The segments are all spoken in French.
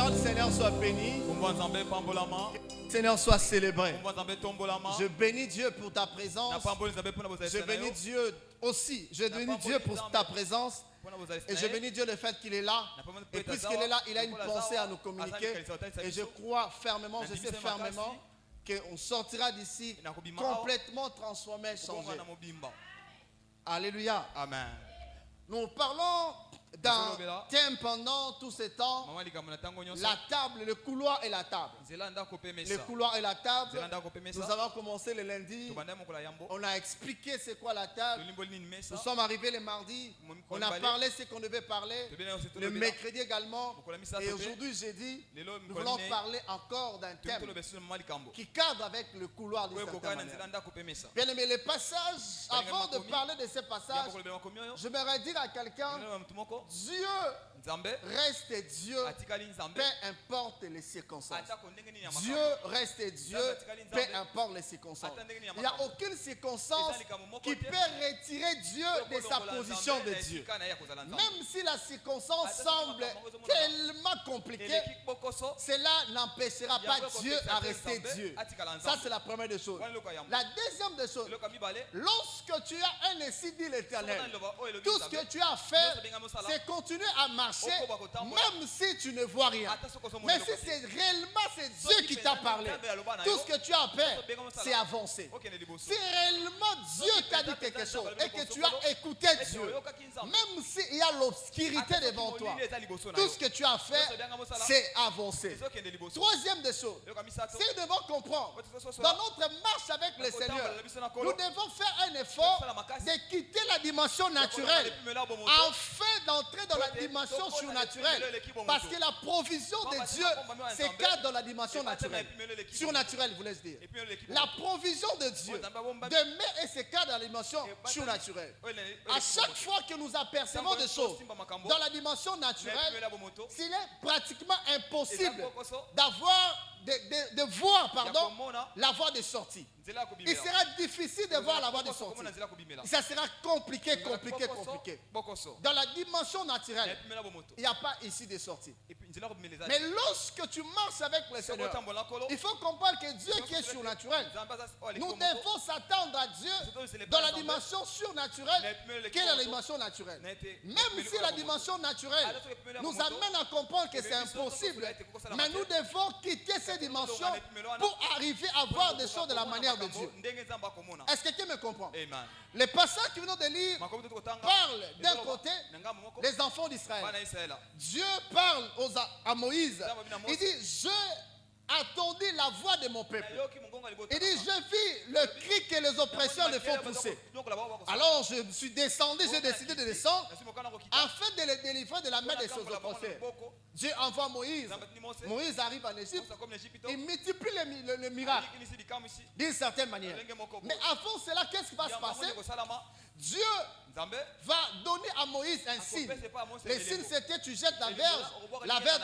nom du Seigneur soit béni. Le Seigneur soit célébré. Je bénis Dieu pour ta présence. Je bénis Dieu aussi. Je bénis Dieu pour ta présence. Et je bénis Dieu le fait qu'il est là. Et puisqu'il est là, il a une pensée à nous communiquer. Et je crois fermement, je sais fermement qu'on sortira d'ici complètement transformé, changé. Alléluia. Amen. Nous parlons d'un thème pendant tout ce temps. La table, le couloir et la table. Le couloir et la table. Nous avons commencé le lundi. On a expliqué c'est quoi la table. Nous sommes arrivés le mardi. On a parlé ce qu'on devait parler. Le mercredi également. Et aujourd'hui, jeudi, nous voulons parler encore d'un thème qui cadre avec le couloir d'une certaine manière. Bien aimé, les passages, avant de parler de ces passages, je voudrais dire à quelqu'un, Dieu reste Dieu, peu importe les circonstances. Dieu reste Dieu, peu importe les circonstances. Il n'y a aucune circonstance qui peut retirer Dieu de sa position de Dieu. Même si la circonstance semble tellement compliquée, cela n'empêchera pas Dieu à rester Dieu. Ça, c'est la première des choses. La deuxième des choses, lorsque tu as un ainsi dit l'Éternel, tout ce que tu as à faire, c'est continuer à marcher, même si tu ne vois rien. Mais si c'est réellement c'est Dieu qui t'a parlé, tout ce que tu as à faire, c'est avancer. Si réellement Dieu t'a dit quelque chose et que tu as écouté Dieu, même s'il y a l'obscurité devant toi, tout ce que tu as à faire, c'est avancer. Troisième des choses, c'est nous devons comprendre, dans notre marche avec le Seigneur, nous devons faire un effort de quitter la dimension naturelle afin d'entrer dans la dimension surnaturelle. Parce que la provision de Dieu se cadre dans la dimension naturelle. Surnaturelle, voulais-je dire. La provision de Dieu demeure et se cadre dans la dimension surnaturelle. À chaque fois que nous apercevons des choses dans la dimension naturelle, s'il est pratiquement impossible de voir la voie de sortie. Il sera difficile de voir la voie de sortie. Ça sera compliqué. Dans la dimension naturelle, il n'y a pas ici de sortie. Mais lorsque tu marches avec le Seigneur, il faut comprendre que Dieu qui est surnaturel, nous devons s'attendre à Dieu dans la dimension surnaturelle qui est la dimension naturelle. Même si la dimension naturelle nous amène à comprendre que c'est impossible, mais nous devons quitter ces dimensions pour arriver à voir des choses de la manière de Dieu. Est-ce que quelqu'un me comprend? Les passages qui viennent de lire parlent d'un côté les enfants d'Israël. Dieu parle à Moïse. Il dit, je attendu la voix de mon peuple. Il dit, je vis le cri que les oppresseurs le font pousser. Alors je suis descendu, j'ai décidé de descendre afin de les délivrer de la main des oppresseurs. Dieu envoie Moïse. Moïse arrive en Égypte. Il multiplie le miracle d'une certaine manière. Mais avant cela, qu'est-ce qui va se passer? Dieu va donner à Moïse un signe. Le signe c'était tu jettes la verge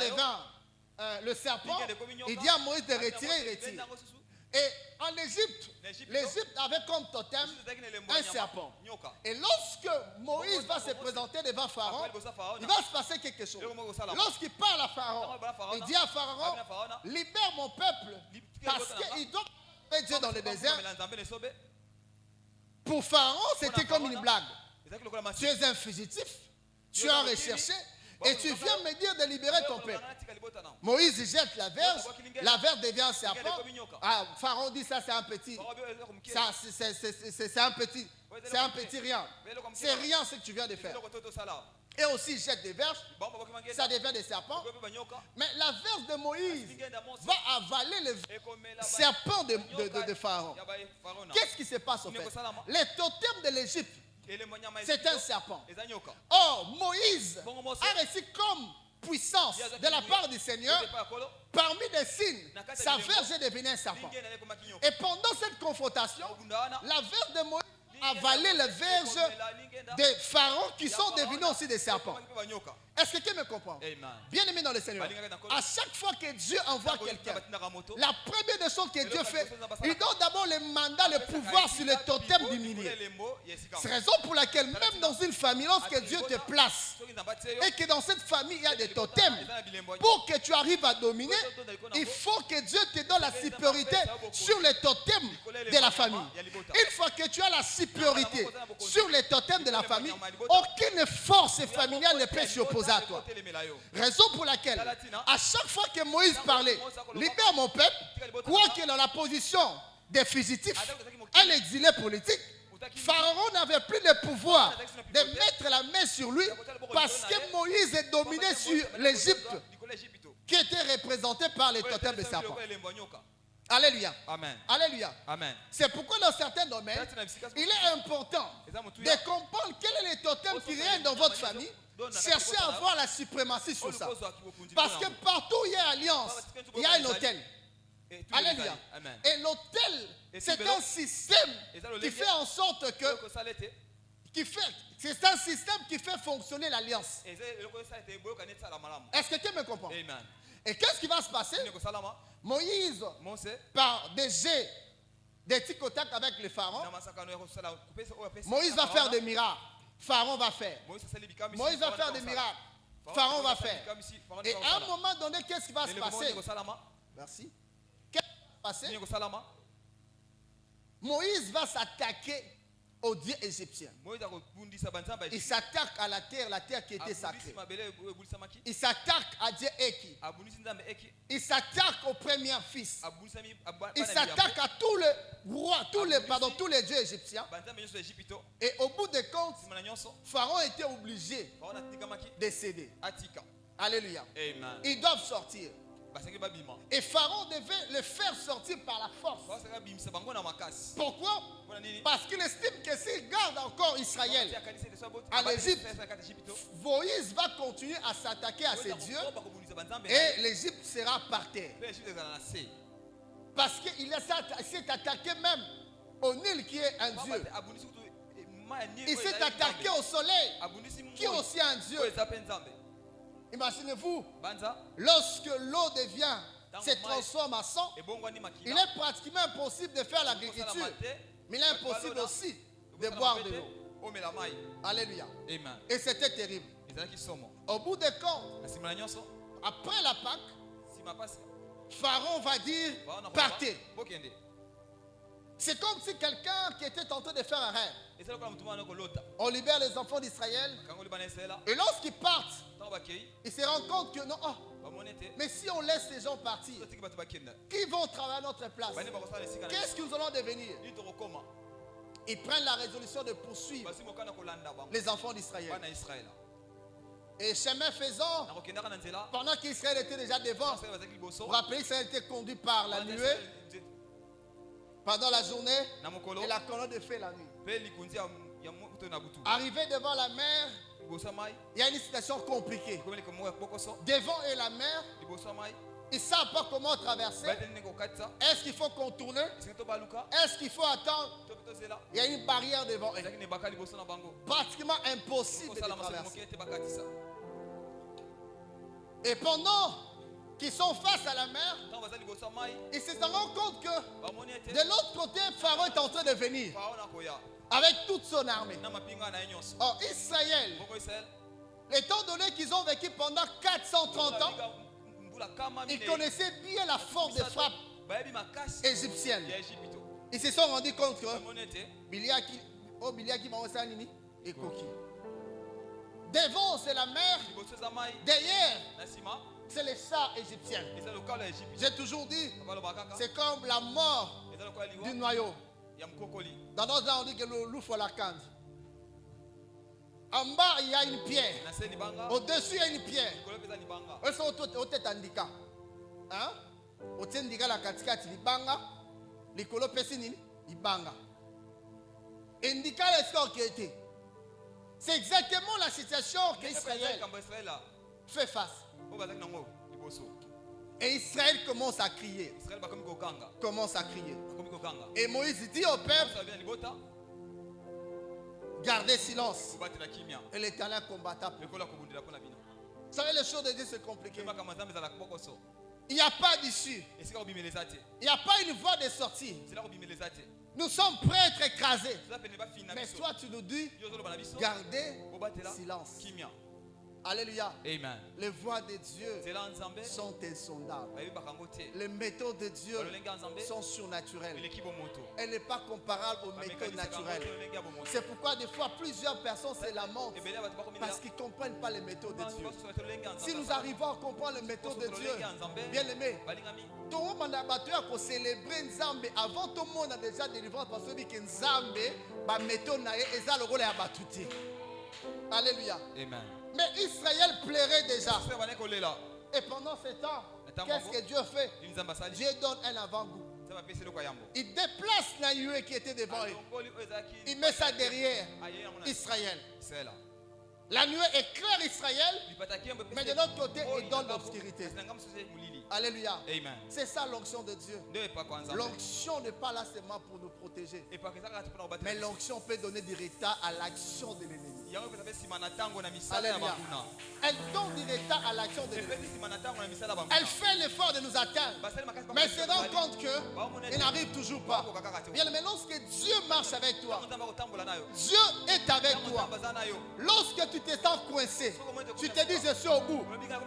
devant le serpent. Il dit à Moïse de retirer, il retire. Et en Égypte, l'Égypte avait comme totem un serpent. Et lorsque Moïse va se présenter devant Pharaon, il va se passer quelque chose. Lorsqu'il parle à Pharaon, il dit à Pharaon, libère mon peuple parce qu'il doit mettre Dieu dans le désert. Pour Pharaon, c'était comme une blague. Tu es un fugitif, tu es un recherché. Et tu viens me dire de libérer ton peuple. Moïse jette la verge devient un serpent. Pharaon dit ça c'est un petit. C'est un petit rien. C'est rien ce que tu viens de faire. Et aussi il jette des verges, ça devient des serpents. Mais la verge de Moïse va avaler le serpent de Pharaon. Qu'est-ce qui se passe au fait? Les totems de l'Égypte, c'est un serpent. Or, Moïse a reçu comme puissance de la part du Seigneur, parmi des signes, sa verge est devenue un serpent. Et pendant cette confrontation, la verge de Moïse avalé les verges des pharaons qui sont devenus aussi des serpents. Est-ce que quelqu'un me comprend? Bien aimé dans le Seigneur, à chaque fois que Dieu envoie quelqu'un, la première des choses que Dieu fait, il donne d'abord le mandat, le pouvoir sur le totem du milieu. C'est la raison pour laquelle même dans une famille, lorsque Dieu te place et que dans cette famille il y a des totems, pour que tu arrives à dominer, il faut que Dieu te donne la supériorité sur les totems de la famille. Une fois que tu as la supériorité sur les totems de la famille, aucune force familiale ne peut s'y opposer à toi. Raison pour laquelle, à chaque fois que Moïse parlait, libère mon peuple, quoi qu'il est dans la position des fugitifs, un exilé politique, Pharaon n'avait plus le pouvoir de mettre la main sur lui parce que Moïse est dominé sur l'Égypte qui était représentée par les totems de serpents. Alléluia. Amen. Alléluia. Amen. C'est pourquoi dans certains domaines, il est important de comprendre quel est le totem qui règne dans votre famille. Cherchez à avoir la suprématie sur ça. Parce que partout où il y a alliance, il y a un hôtel. Alléluia. Et l'hôtel, c'est un système qui fait en sorte que... C'est un système qui fait fonctionner l'alliance. Est-ce que tu me comprends? Et qu'est-ce qui va se passer? Moïse, par des jets, des tic au tac avec les pharaons, Moïse va faire des miracles. Pharaon va faire. Moïse va faire des miracles. Pharaon va faire. Et à un moment donné, qu'est-ce qui va se passer? Merci. Qu'est-ce qui va se passer? Moïse va s'attaquer au Dieu égyptien. Il s'attaque à la terre qui était sacrée. Il s'attaque à Dieu Eki. Il s'attaque au premier fils. Il s'attaque à tous les rois, tous les dieux égyptiens. Et au bout des comptes, Pharaon était obligé de céder. Alléluia. Ils doivent sortir. Et Pharaon devait le faire sortir par la force. Pourquoi? Parce qu'il estime que s'il garde encore Israël à l'Égypte, Moïse va continuer à s'attaquer à ses dieux et l'Égypte sera par terre. Parce qu'il s'est attaqué même au Nil qui est un dieu. Il s'est attaqué au soleil qui est aussi un dieu. Imaginez-vous, lorsque l'eau se transforme en sang, il est pratiquement impossible de faire l'agriculture, mais il est impossible aussi de boire de l'eau. Alléluia. Et c'était terrible. Au bout des comptes, après la Pâque, Pharaon va dire partez. C'est comme si quelqu'un qui était tenté de faire un rêve. On libère les enfants d'Israël. Et lorsqu'ils partent, ils se rendent compte que non, mais si on laisse ces gens partir, qui vont travailler à notre place? Qu'est-ce que nous allons devenir? Ils prennent la résolution de poursuivre les enfants d'Israël. Et chemin faisant, pendant qu'Israël était déjà devant, vous rappelez, Israël était conduit par la nuée pendant la journée et la colonne de feu la nuit. Arrivé devant la mer, il y a une situation compliquée. Devant et la mer, ils ne savent pas comment traverser. Est-ce qu'il faut contourner? Est-ce qu'il faut attendre? Il y a une barrière devant eux. Pratiquement impossible de traverser. Et pendant qu'ils sont face à la mer, ils se rendent compte que de l'autre côté, Pharaon est en train de venir avec toute son armée. Or, Israël, étant donné qu'ils ont vécu pendant 430 ans, ils connaissaient bien la force de frappe égyptienne. Ils se sont rendus compte que devant c'est la mer, derrière c'est les chars égyptiens. J'ai toujours dit, c'est comme la mort du noyau. Dans notre langue, on dit que le loup faut la canne. En bas, il y a une pierre. Au-dessus, il y a une pierre. Eux sont au tête handicap. Hein? Au tête handicap, la katikati, libanga. Likolo pesinini, libanga. Indica l'escorte qui était. C'est exactement la situation qu'Israël fait face. Et Israël commence à crier. Commence à crier. Et Moïse dit au peuple, Gardez silence. Et l'Éternel combattra pour vous. Vous savez, les choses de Dieu, c'est compliqué. Il n'y a pas d'issue. Il n'y a pas une voie de sortie. Nous sommes prêts à être écrasés. Mais toi, tu nous dis, gardez silence. Alléluia. Amen. Les voies de Dieu sont insondables. Les méthodes de Dieu sont surnaturelles. Elle n'est pas comparable aux méthodes naturelles. C'est pourquoi des fois plusieurs personnes se lamentent parce qu'ils ne comprennent pas les méthodes de Dieu. Si nous arrivons à comprendre les méthodes de Dieu, bien aimé, tout le monde a célébré Nzambe avant tout le monde a déjà délivré parce que Nzambe ba méthode na eza le rôle ya batuti. Alléluia. Amen. Mais Israël plairait déjà. Et pendant ce temps, qu'est-ce que Dieu fait? Dieu donne un avant-goût. Il déplace Naïe qui était devant eux. Il met ça derrière Israël. La nuée éclaire Israël, mais de l'autre côté, il donne l'obscurité. Alléluia. C'est ça l'onction de Dieu. L'onction n'est pas là seulement pour nous protéger, mais l'onction peut donner du retard à l'action de l'ennemi. Alléluia. Elle donne du retard à l'action de l'ennemi. Elle fait l'effort de nous atteindre, mais elle se rend compte qu'il n'arrive toujours pas. Bien, mais lorsque Dieu marche avec toi, Dieu est avec toi. Lorsque tu te sens coincé, tu te dis je suis au bout,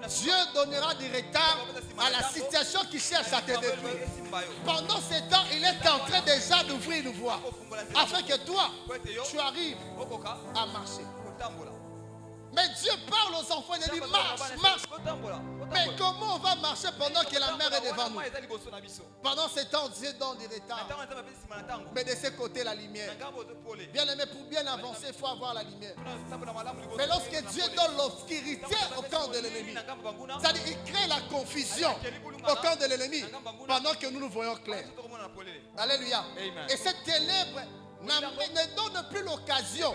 Dieu donnera du retard à la situation qui cherche à te détruire. Pendant ce temps, il est en train déjà d'ouvrir une voie afin que toi, tu arrives à marcher. Mais Dieu parle aux enfants, il dit marche, marche. Mais comment on va marcher pendant que la mer est devant nous? Pendant ce temps, Dieu donne du retard. Mais de ce côté, la lumière. Bien aimé, pour bien avancer, il faut avoir la lumière. Mais lorsque Dieu donne l'obscurité au camp de l'ennemi, c'est-à-dire il crée la confusion au camp de l'ennemi pendant que nous nous voyons clair. Alléluia. Et cette ténèbre ne donne plus l'occasion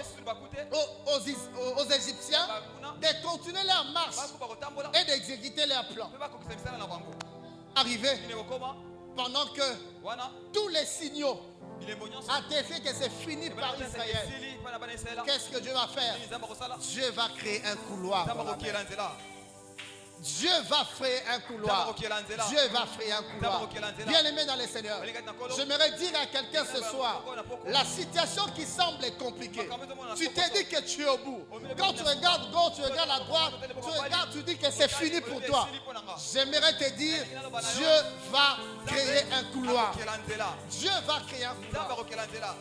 aux Égyptiens de continuer leur marche et d'exécuter leurs plans. Arrivé pendant que tous les signaux attestent que c'est fini par Israël, qu'est-ce que Dieu va faire? Dieu va créer un couloir. Dieu va créer un couloir. Dieu va créer un couloir. Bien aimé dans le Seigneur, j'aimerais dire à quelqu'un ce soir, la situation qui semble compliquée, tu te dis que tu es au bout. Quand tu regardes gauche, tu regardes à droite, tu regardes, tu dis que c'est fini pour toi. J'aimerais te dire, Dieu va créer un couloir. Dieu va créer un couloir.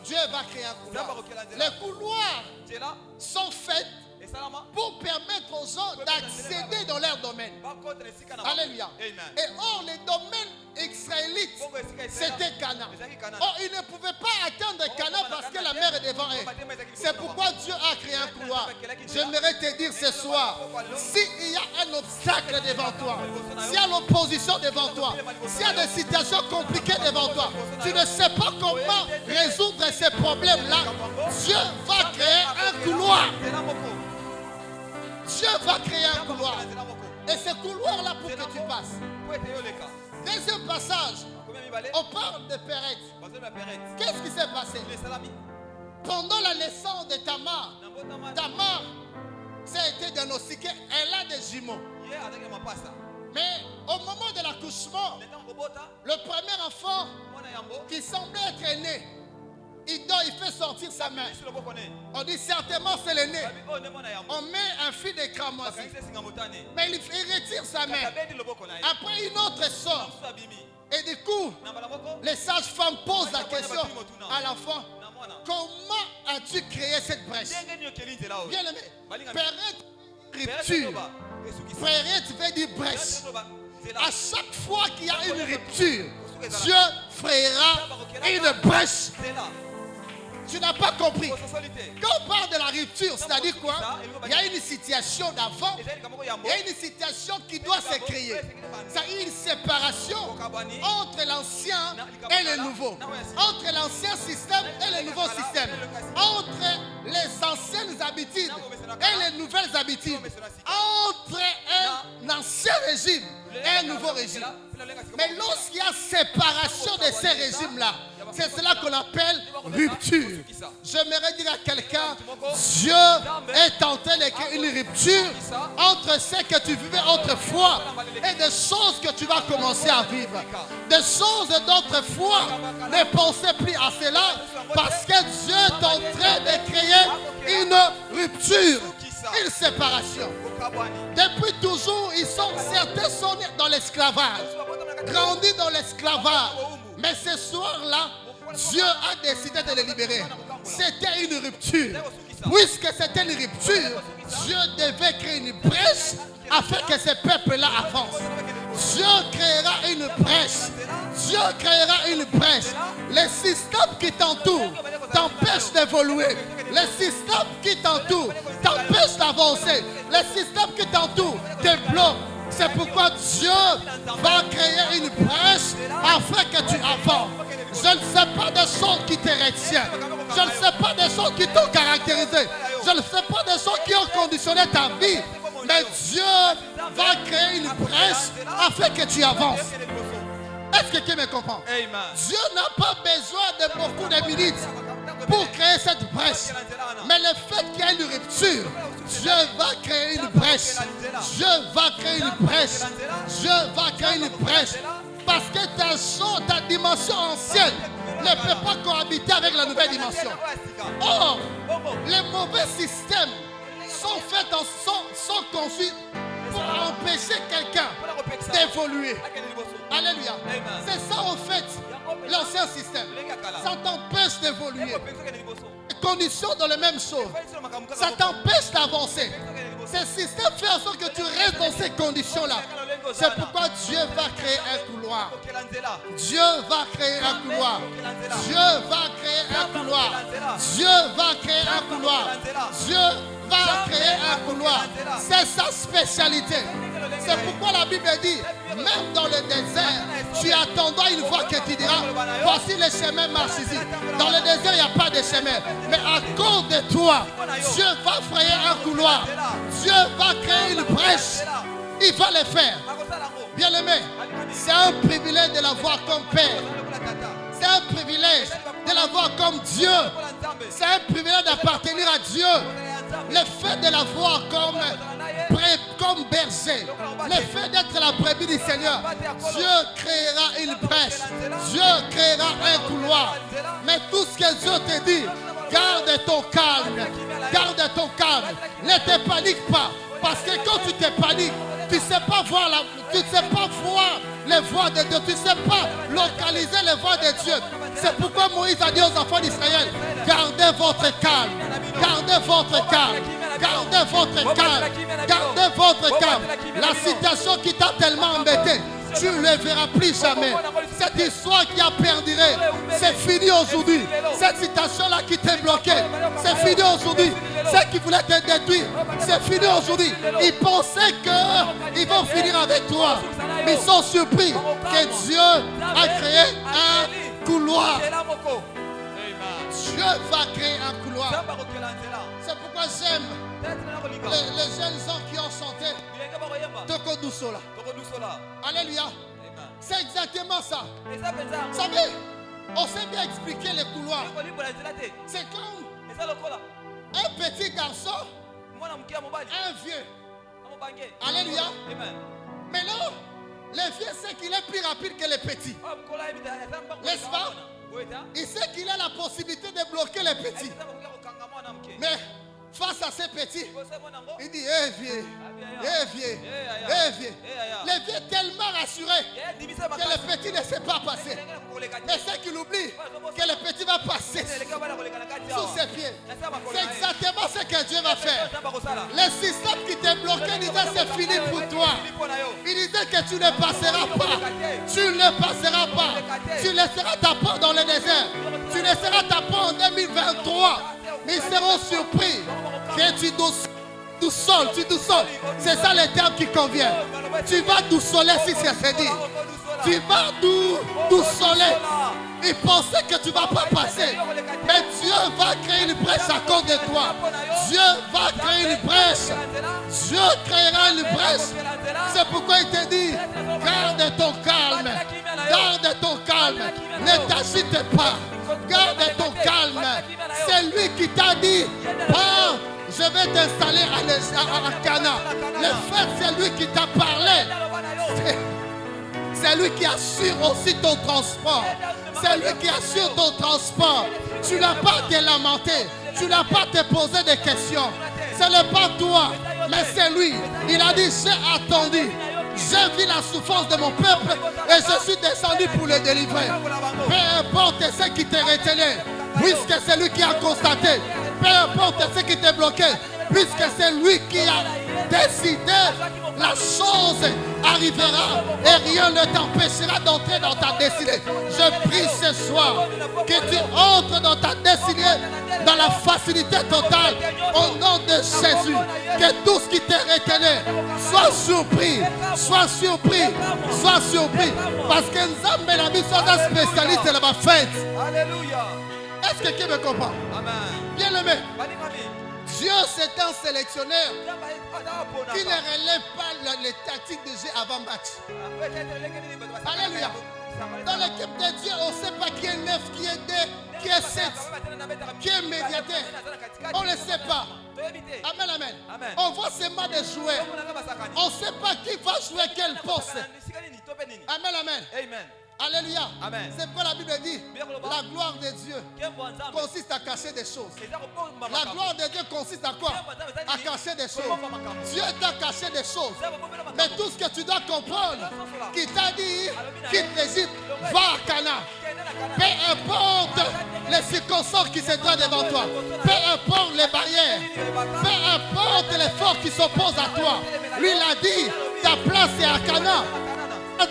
Dieu va créer un couloir. Les couloirs sont faits pour permettre aux gens d'accéder dans leur domaine. Alléluia. Et or, les domaines israélites, c'était Canaan. Or, ils ne pouvaient pas atteindre Canaan parce que la mer est devant eux. C'est pourquoi Dieu a créé un couloir. J'aimerais te dire ce soir, s'il y a un obstacle devant toi, s'il y a l'opposition devant toi, s'il y a des situations compliquées devant toi, tu ne sais pas comment résoudre ces problèmes-là, Dieu va créer un couloir. Dieu va créer un couloir. Et ce couloir-là pour que tu passes. Deuxième passage, on parle de Péret. Qu'est-ce qui s'est passé? Pendant la naissance de Tamar, Tamar s'est été diagnostiquée, elle a des jumeaux. Mais au moment de l'accouchement, le premier enfant qui semblait être né, il dort, il fait sortir sa main. On dit certainement c'est le nez. On met un fil de cramoisi. Mais il retire sa main. Après une autre sort. Et du coup, les sages-femmes posent la question à l'enfant. Comment as-tu créé cette brèche? Bien aimé, Péret, rupture. Péret veut dire brèche. À chaque fois qu'il y a une rupture, Dieu frayera une brèche. Tu n'as pas compris. Quand on parle de la rupture, c'est-à-dire quoi? Il y a une situation d'avant, il y a une situation qui doit se créer. C'est une séparation entre l'ancien et le nouveau. Entre l'ancien système et le nouveau système. Entre les anciennes habitudes et les nouvelles habitudes. Entre un ancien régime et un nouveau régime. Mais lorsqu'il y a séparation de ces régimes-là, c'est cela qu'on appelle rupture. J'aimerais dire à quelqu'un, Dieu est en train de créer une rupture entre ce que tu vivais autrefois et des choses que tu vas commencer à vivre. Des choses d'autrefois, ne pensez plus à cela parce que Dieu est en train de créer une rupture, une séparation. Depuis toujours, certains sont nés dans l'esclavage, grandis dans l'esclavage. Mais ce soir-là, Dieu a décidé de les libérer. C'était une rupture. Puisque c'était une rupture, Dieu devait créer une brèche afin que ce peuple-là avance. Dieu créera une brèche. Dieu créera une brèche. Les systèmes qui t'entourent t'empêchent d'évoluer. Les systèmes qui t'entourent t'empêchent d'avancer. Les systèmes qui t'entourent te bloquent. C'est pourquoi Dieu va créer une brèche afin que tu avances. Je ne sais pas des choses qui te retiennent. Je ne sais pas des choses qui t'ont caractérisé. Je ne sais pas des choses qui ont conditionné ta vie. Mais Dieu va créer une brèche afin que tu avances. Est-ce que quelqu'un me comprend? Dieu n'a pas besoin de beaucoup de minutes pour créer cette brèche. Mais le fait qu'il y ait une rupture, Dieu va créer une brèche. Dieu va créer une brèche. Dieu va créer une brèche. Parce que ta dimension ancienne ne peut pas cohabiter avec la nouvelle dimension. Or, les mauvais systèmes sont conçus pour empêcher quelqu'un d'évoluer. Alléluia. C'est ça en fait l'ancien système. Ça t'empêche d'évoluer. Les conditions dans les mêmes choses. Ça t'empêche d'avancer. Ce système fait en sorte que tu restes dans ces conditions-là. C'est pourquoi Dieu va créer un couloir. Dieu va créer un couloir. Dieu va créer un couloir. Dieu va créer un couloir. Dieu va créer un couloir. C'est sa spécialité. C'est pourquoi la Bible dit, même dans le désert, tu attendras une voix qui te dira, voici le chemin, marche ici. Dans le désert, il n'y a pas de chemin. Mais à cause de toi, Dieu va frayer un couloir. Dieu va créer une brèche. Il va le faire. Bien aimé, c'est un privilège de l'avoir comme Père. C'est un privilège de l'avoir comme Dieu. C'est un privilège d'appartenir à Dieu. Le fait de l'avoir comme berger, le fait d'être la brebis du Seigneur, Dieu créera une brèche. Dieu créera un couloir. Mais tout ce que Dieu te dit, garde ton calme. Garde ton calme. Ne te panique pas. Parce que quand tu te paniques, tu ne sais pas voir les voies de Dieu. Tu ne sais pas localiser les voies de Dieu. C'est pourquoi Moïse a dit aux enfants d'Israël, gardez votre calme. Gardez votre calme. Gardez votre calme. Gardez votre calme. La situation qui t'a tellement embêté, tu ne le verras plus jamais. Cette histoire qui a perduré, c'est fini aujourd'hui. Cette situation-là qui t'est bloquée, c'est fini aujourd'hui. Ce qui voulait te détruire, c'est fini aujourd'hui. Ils pensaient qu'ils vont finir avec toi. Mais ils sont surpris que Dieu a créé un couloir. Dieu va créer un couloir. C'est pourquoi j'aime les jeunes gens qui ont chanté Toko Dousola. Alléluia. C'est exactement ça. Vous savez, on sait bien expliquer les couloirs. C'est comme un petit garçon, un vieux. Alléluia. Mais non, le vieux sait qu'il est plus rapide que le petit. N'est-ce pas? Il sait qu'il a la possibilité de bloquer les petits. Mais face à ces petits, il dit, vieux, vieux. Le vieux est tellement rassuré que le petit ne sait pas passer. Mais c'est qu'il oublie que le petit va passer sous ses pieds. C'est exactement ce que Dieu va faire. Le système qui t'est bloqué disait c'est fini pour toi. Il disait que tu ne passeras pas. Tu ne passeras pas. Tu laisseras ta peau dans le désert. Tu laisseras ta peau en 2023. Mais ils seront surpris que tu doussoles. C'est ça le terme qui convient. Tu vas doussoler si c'est dit. Tu vas doussoler. Ils pensaient que tu ne vas pas passer. Mais Dieu va créer une brèche à cause de toi. Dieu va créer une brèche. Dieu créera une brèche. C'est pourquoi il te dit, garde ton calme. Garde ton calme. Ne t'agite pas. Garde ton calme. C'est lui qui t'a dit, pars, je vais t'installer à Cana. Le fait, c'est lui qui t'a parlé. C'est lui qui assure aussi ton transport. C'est lui qui assure ton transport. Tu n'as pas à te lamenter. Tu n'as pas à te poser des questions. Ce n'est pas toi, mais c'est lui. Il a dit, j'ai attendu. J'ai vu la souffrance de mon peuple et je suis descendu pour le délivrer. Peu importe ce qui te retenait, puisque c'est lui qui a constaté. Peu importe ce qui t'est bloqué, puisque c'est lui qui a décidé, la chose arrivera et rien ne t'empêchera d'entrer dans ta destinée. Je prie ce soir que tu entres dans ta destinée dans la facilité totale au nom de Jésus. Que tout ce qui t'est retenu soit surpris, soit surpris, soit surpris. Parce que Nzambe la vie soit un spécialiste de la fête. Alléluia. Est-ce que quelqu'un me comprend? Amen. Bien aimé. Dieu c'est un sélectionneur qui ne relève pas les tactiques de jeu avant match. Alléluia. Dans l'équipe de Dieu, on ne sait pas qui est 9, qui est 2, qui est 7, qui est médiateur. On ne sait pas. Amen, amen. On voit seulement des joueurs. On ne sait pas qui va jouer quel poste. Amen, amen. Alléluia. C'est pourquoi la Bible dit, la gloire de Dieu consiste à cacher des choses. La gloire de Dieu consiste à quoi? À cacher des choses. Dieu t'a caché des choses. Mais tout ce que tu dois comprendre, qui t'a dit, quitte l'Égypte, va à Cana. Peu importe les circonstances qui se trouvent devant toi. Peu importe les barrières. Peu importe les forces qui s'opposent à toi. Lui il a dit, ta place est à Cana.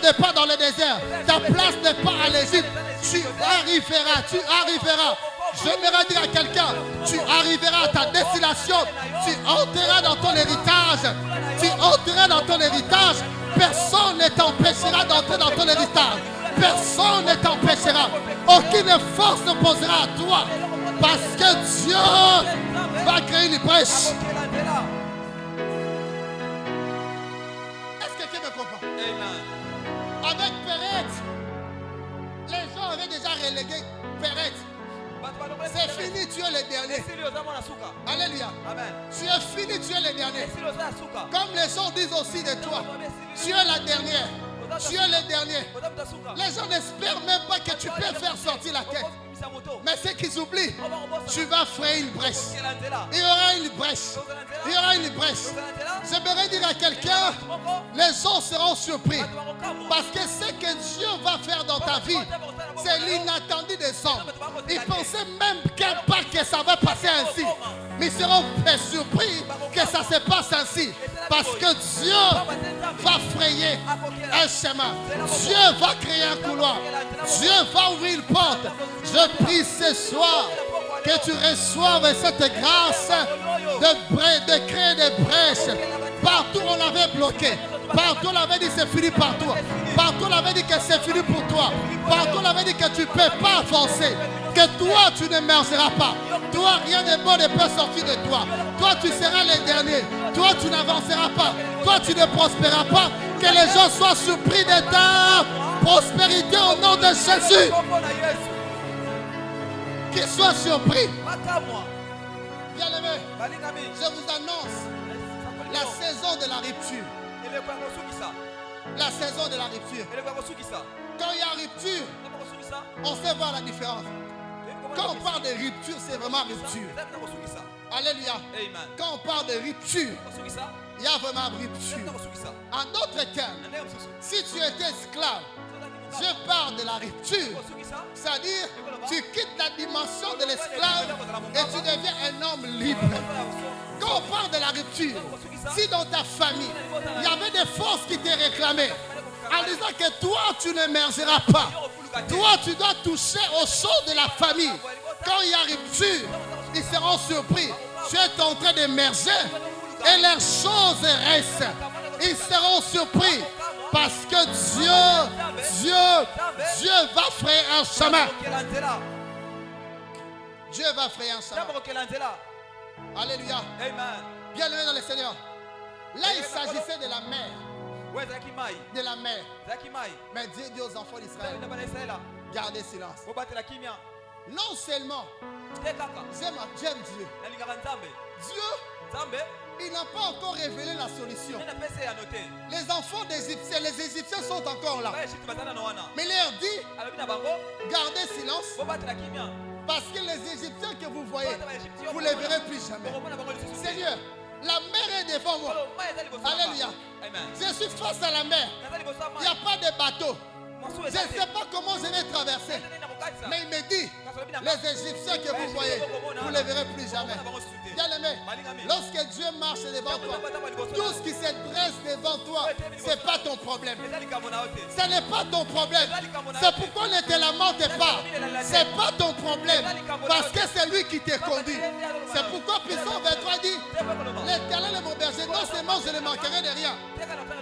N'est pas dans le désert. Ta place n'est pas à l'Égypte. Tu arriveras, tu arriveras. J'aimerais dire à quelqu'un, tu arriveras à ta destination. Tu entreras dans ton héritage. Tu entreras dans ton héritage. Personne ne t'empêchera d'entrer dans ton héritage. Personne ne t'empêchera. Aucune force ne posera à toi. Parce que Dieu va créer une brèche. Est-ce que quelqu'un me comprend? Avec Péret, les gens avaient déjà relégué Péret. C'est fini, tu es le dernier. Alléluia. Tu es fini, tu es le dernier. Comme les gens disent aussi de toi, tu es la dernière. Tu es le dernier. Les gens n'espèrent même pas que tu peux faire sortir la tête. Mais ce qu'ils oublient, tu vas frayer une brèche. Il y aura une brèche. Il y aura une brèche. J'aimerais dire à quelqu'un, les gens seront surpris. Parce que ce que Dieu va faire dans ta vie, c'est l'inattendu des hommes. Ils pensaient même pas que ça va passer ainsi. Mais ils seront surpris que ça se passe ainsi. Parce que Dieu va frayer un chemin. Dieu va créer un couloir. Dieu va ouvrir une porte. Je prie ce soir que tu reçoives cette grâce de créer des brèches. Partout on l'avait bloqué. Partout on avait dit c'est fini par toi. Partout on avait dit que c'est fini pour toi. Partout on avait dit que tu ne peux pas avancer. Que toi tu n'émergeras pas. Toi rien de bon ne peut sortir de toi. Toi tu seras le dernier. Toi tu n'avanceras pas. Toi tu ne prospéreras pas. Que les gens soient surpris de ta prospérité au nom de Jésus. Qu'ils soient surpris. Bien aimé, je vous annonce la saison de la rupture. La saison de la rupture. Quand il y a rupture, on sait voir la différence. Quand on parle de rupture, c'est vraiment rupture. Alléluia. Quand on parle de rupture, il y a vraiment rupture. En d'autres termes, si tu étais esclave, je parle de la rupture. C'est-à-dire, tu quittes la dimension de l'esclave et tu deviens un homme libre. Quand on parle de la rupture, si dans ta famille, il y avait des forces qui t'ont réclamé, en disant que toi, tu n'émergeras pas. Toi, tu dois toucher au chaud de la famille. Quand il y a rupture, ils seront surpris. Tu es en train d'émerger et les choses restent. Ils seront surpris parce que Dieu va frayer un chemin. Dieu va frayer un chemin. Alléluia. Bien aimé dans le Seigneur. Là, il s'agissait de la mer. De la mer. Mais Dieu dit aux enfants d'Israël, gardez silence. Non seulement j'aime Dieu. Dieu, il n'a pas encore révélé la solution. Les enfants des Égyptiens, les Égyptiens sont encore là. Mais il leur dit, gardez silence. Parce que les Égyptiens que vous voyez, vous ne les verrez plus jamais. Seigneur, la mer est devant moi. Alléluia. Je suis face à la mer. Il n'y a pas de bateau. Je ne sais pas comment je vais traverser. Mais il me dit, les Égyptiens que vous voyez, vous ne les verrez plus jamais. Bien-aimé, lorsque Dieu marche devant toi, tout ce qui se dresse devant toi, ce n'est pas ton problème. Ce n'est pas ton problème. C'est pourquoi ne te lamente pas. Ce n'est pas ton problème. Parce que c'est lui qui te conduit. C'est pourquoi Psaume 23 dit, l'Éternel est mon berger. Non seulement je ne manquerai de rien.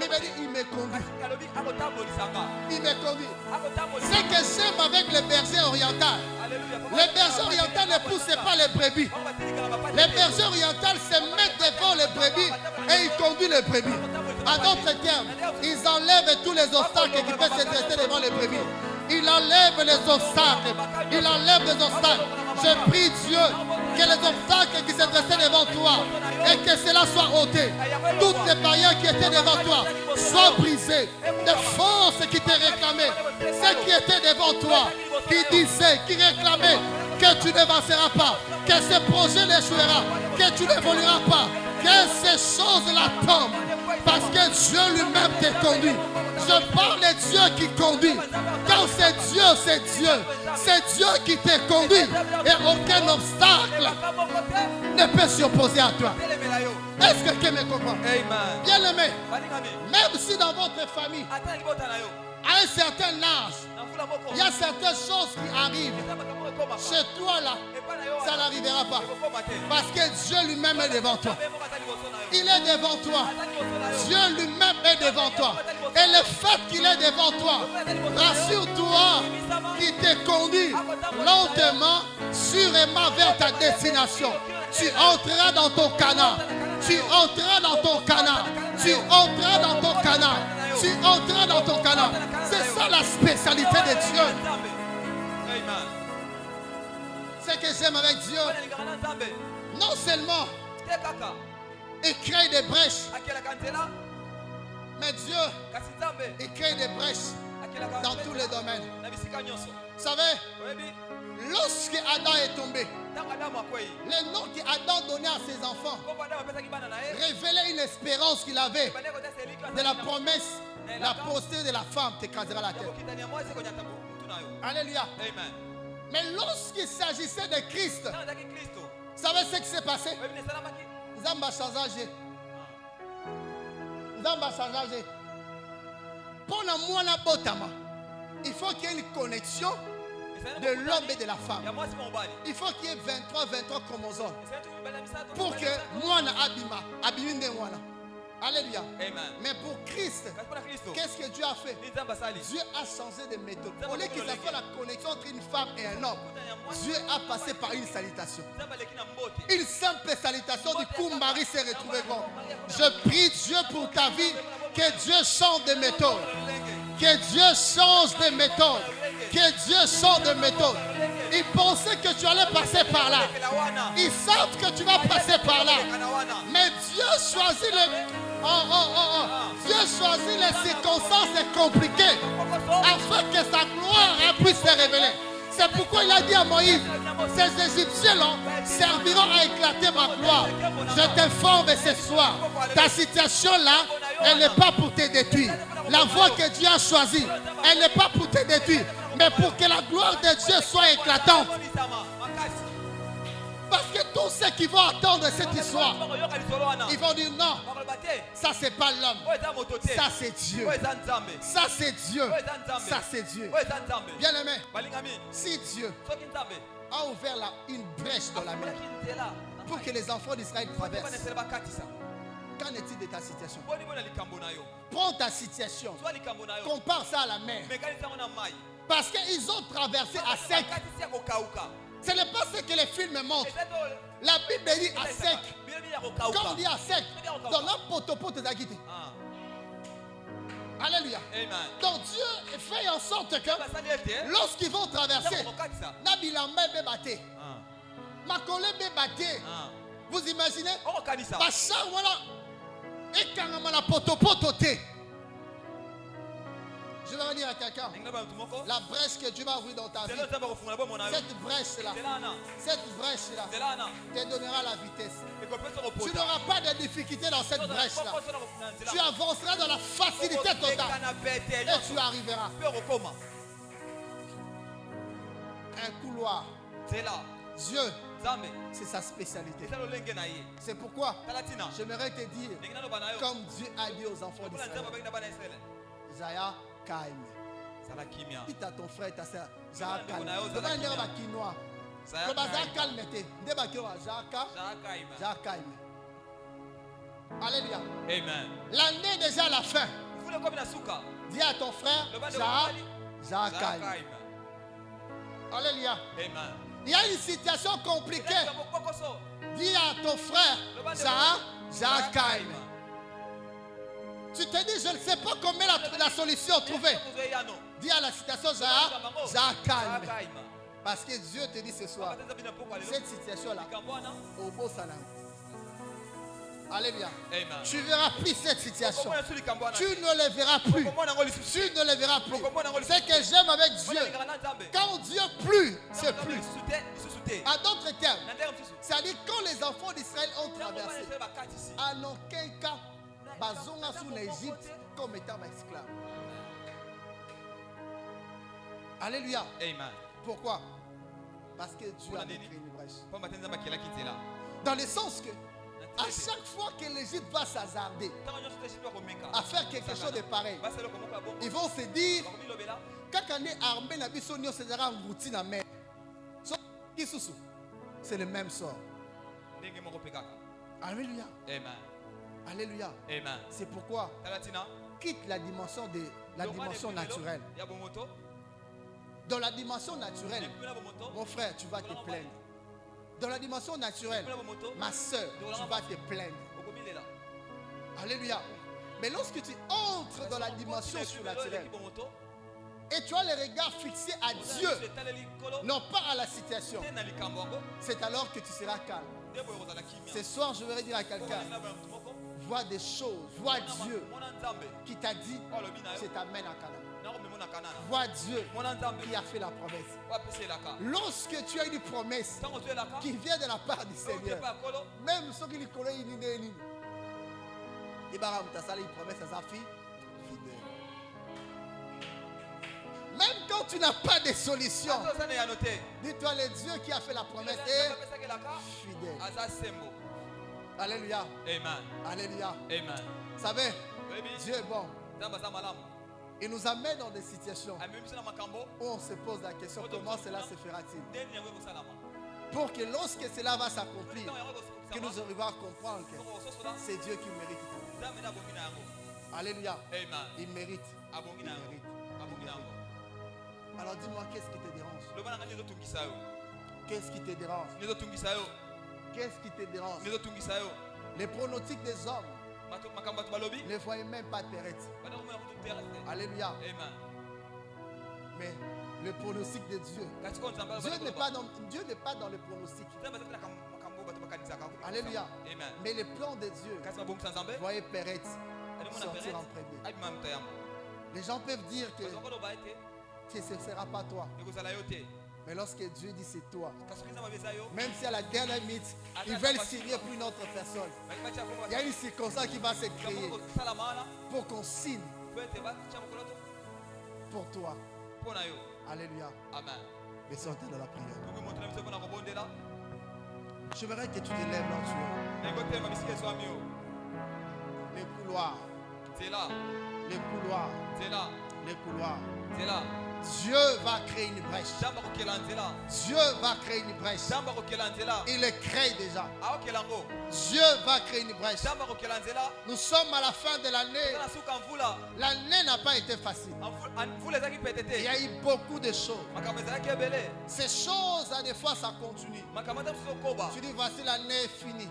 Mais il me dit, il me conduit. Il me conduit. C'est que j'aime avec le berger oriental. Le berger oriental ne pousse pas les brebis. Le berger oriental se met devant les brebis et il conduit les brebis. En d'autres termes, ils enlèvent tous les obstacles qui peuvent se dresser devant les brebis. Il enlève les obstacles. Il enlève les obstacles. Je prie Dieu que les obstacles qui se dressaient devant toi et que cela soit ôté. Toutes les barrières qui étaient devant toi soient brisées. Les forces qui te réclamaient, ceux qui étaient devant toi, qui disaient, qui réclamaient que tu n'avanceras pas, que ce projet n'échouera, que tu n'évolueras pas, que ces choses-là tombent. Parce que Dieu lui-même te conduit. Je parle de Dieu qui conduit. Quand c'est Dieu, c'est Dieu. C'est Dieu qui te conduit. Et aucun obstacle ne peut s'opposer à toi. Est-ce que quelqu'un me comprend? Bien aimé, même si dans votre famille, à un certain âge, il y a certaines choses qui arrivent. Chez toi là, ça n'arrivera pas. Parce que Dieu lui-même est devant toi. Il est devant toi. Dieu lui-même est devant toi. Et le fait qu'il est devant toi, rassure-toi qu'il te conduit lentement, sûrement vers ta destination. Tu entreras dans ton canard. Tu entreras dans ton canard. Tu entreras dans ton canard. Tu entreras dans ton canard. C'est ça la spécialité de Dieu. Ce que j'aime avec Dieu, non seulement il crée des brèches, mais Dieu, il crée des brèches dans tous les domaines. Vous savez, lorsque Adam est tombé, le nom qu'Adam donnait à ses enfants révélait une espérance qu'il avait de la promesse, la postérité de la femme t'écrasera la tête. Alléluia. Mais lorsqu'il s'agissait de Christ, vous savez ce qui s'est passé? Zamba changé. Zamba changé. Pendant moi la botama, il faut qu'il y ait une connexion de l'homme et de la femme. Il faut qu'il y ait 23 chromosomes pour que moi na abima moi. Alléluia. Amen. Mais pour Christ, qu'est-ce que Dieu a fait? Dieu a changé de méthode. Au lieu qu'il soit la connexion entre une femme et un homme, Dieu a passé par une salutation. Une simple salutation, du coup Marie s'est retrouvée grand. Je prie Dieu pour ta vie, que Dieu change de méthode. Que Dieu change de méthode. Que Dieu change de méthode. Ils pensaient que tu allais passer par là. Ils savent que tu vas passer par là. Mais Dieu choisit Dieu choisit les circonstances compliquées afin que sa gloire puisse se révéler. C'est pourquoi il a dit à Moïse, ces Égyptiens-là serviront à éclater ma gloire. Je t'informe ce soir, ta situation-là, elle n'est pas pour te détruire. La voie que Dieu a choisie, elle n'est pas pour te détruire, mais pour que la gloire de Dieu soit éclatante. Parce que tous ceux qui vont attendre cette histoire, ils vont dire non, ça c'est pas l'homme, ça c'est Dieu. Ça c'est Dieu. Ça c'est Dieu. Bien aimé, si Dieu a ouvert une brèche dans la mer pour que les enfants d'Israël traversent, qu'en est-il de ta situation? Prends ta situation, compare ça à la mer. Parce qu'ils ont traversé à sec. Ce n'est pas ce que les films montrent. La Bible dit à sec. Quand on dit à sec, dans notre potopoto de Zagiti. Alléluia. Donc Dieu fait en sorte que lorsqu'ils vont traverser, Nabilamba Bébate, Makole Bébate, vous imaginez? Bassa voilà, et quand la potopoto. Je vais dire à quelqu'un, la brèche que Dieu va ouvrir dans ta vie, cette brèche-là, te donnera la vitesse. Tu n'auras pas de difficulté dans cette brèche-là. Tu avanceras dans la facilité totale et tu arriveras. Un couloir. Dieu, c'est sa spécialité. C'est pourquoi j'aimerais te dire, comme Dieu a dit aux enfants d'Israël, Zaya, calme. Dites à ton frère et ta soeur, Zaya, calme. Alléluia. Amen. L'année est déjà à la fin. Dis à ton frère, Zaya, calme. Alléluia. Amen. Il y a une situation compliquée. Dis à ton frère, Zaya, calme. Tu te dis, je ne sais pas comment la solution trouver. Dis à la situation, Zaya, calme. Parce que Dieu te dit ce soir, cette situation-là, au beau salam. Alléluia. Tu ne verras plus cette situation. Tu ne le verras plus. Tu ne le verras plus. C'est que j'aime avec Dieu. Quand Dieu plut, c'est plus. À d'autres termes, c'est-à-dire quand les enfants d'Israël ont traversé, en aucun cas, bazonga sous l'Égypte comme étant esclave. Alléluia. Amen. Pourquoi? Parce que Dieu a créé une brèche. Dans le sens que à chaque fois que l'Égypte va s'hasarder à faire quelque chose de pareil, ils vont se dire quand on est armé, c'est le même sort. Alléluia. Amen. Alléluia. Amen. C'est pourquoi quitte la dimension naturelle. Dans la dimension naturelle, mon frère, tu vas te plaindre. Dans la dimension naturelle, ma soeur, tu vas te plaindre. Alléluia. Mais lorsque tu entres dans la dimension surnaturelle et tu as le regard fixé à Dieu, non pas à la situation, c'est alors que tu seras calme. Ce soir, je voudrais dire à quelqu'un, vois des choses, vois Dieu qui t'a dit, je t'amène à Canaan. Vois Dieu qui a fait la promesse. Lorsque tu as une promesse qui vient de la part du Seigneur, même ceux qui le connaissent, il promesse à sa fille fidèle. Même quand tu n'as pas de solution, dis-toi, le Dieu qui a fait la promesse est fidèle. Alléluia. Amen. Alléluia. Amen. Vous savez, Dieu est bon. Il nous amène dans des situations où on se pose la question, comment cela se fera-t-il? Pour que lorsque cela va s'accomplir, que nous arrivions à comprendre que c'est Dieu qui mérite tout. Alléluia. Il mérite. Il mérite. Alors dis-moi, qu'est-ce qui te dérange? Qu'est-ce qui te dérange? Qu'est-ce qui te dérange? Les pronostics des hommes ne voyaient même pas Terette. Alléluia. Mais le pronostic de Dieu, Dieu n'est pas dans le pronostic. Alléluia. Mais le plan de Dieu, voyez Perrette sortir en premier. Les gens peuvent dire que ce ne sera pas toi. Mais lorsque Dieu dit c'est toi, même si à la dernière minute, ils veulent signer pour une autre personne, il y a une circonstance qui va se créer pour qu'on signe pour toi. Alléluia. Amen. Baissons dans la prière. Je voudrais que tu te lèves là-dessus. Les couloirs. C'est là. Les couloirs. C'est là. les couloirs. Nzela. Dieu va créer une brèche. Dieu va créer une brèche. Il le crée déjà. Dieu va créer une brèche. Nous sommes à la fin de l'année. L'année n'a pas été facile. Il y a eu beaucoup de choses. Ces choses, des fois, ça continue. Tu dis, voici l'année est finie.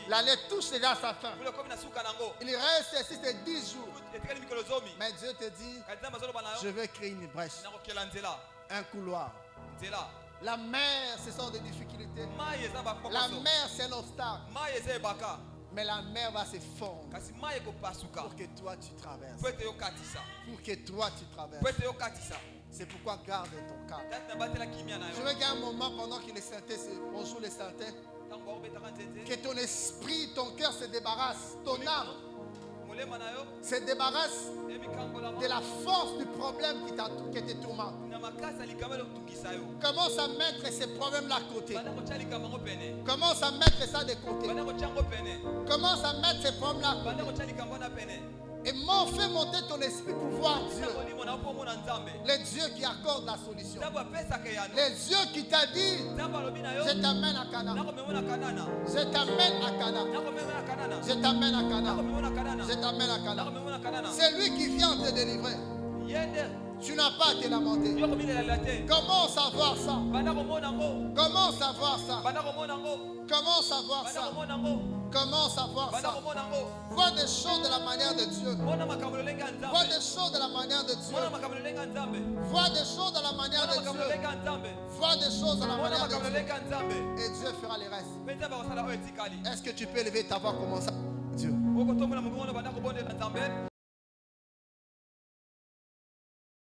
L'année touche déjà à sa fin. Il reste ici 10 jours. Mais Dieu te dit, je vais créer une brèche. Un couloir. La mer, ce sont des difficultés. La mer, c'est un obstacle. Mais la mer va se fondre pour que toi tu traverses. Pour que toi tu traverses. C'est pourquoi garde ton cap. Je veux qu'il y ait un moment pendant que les saintés, on joue les saintés, que ton esprit, ton cœur se débarrasse, ton âme se débarrasse de la force du problème qui te tourmente. Commence à mettre ces problèmes-là à côté. Commence à mettre ça de côté. Commence à mettre ces problèmes-là à côté. Et fais monter ton esprit pour voir Dieu. Le Dieu qui accorde la solution. Le Dieu qui t'a dit, je t'amène à Canaan. Je t'amène à Canaan. Je t'amène à Canaan. Je t'amène à Canaan. C'est lui qui vient te délivrer. Tu n'as pas à te lamenter. Comment savoir ça? Comment savoir ça? Comment savoir ça? Comment savoir ça? Vois des choses de la manière de Dieu. Vois des choses de la manière de Dieu. Vois des choses de la manière de Dieu. Vois des choses de la manière de Dieu. Et Dieu fera les restes. Est-ce que tu peux lever ta voix comme ça? Dieu.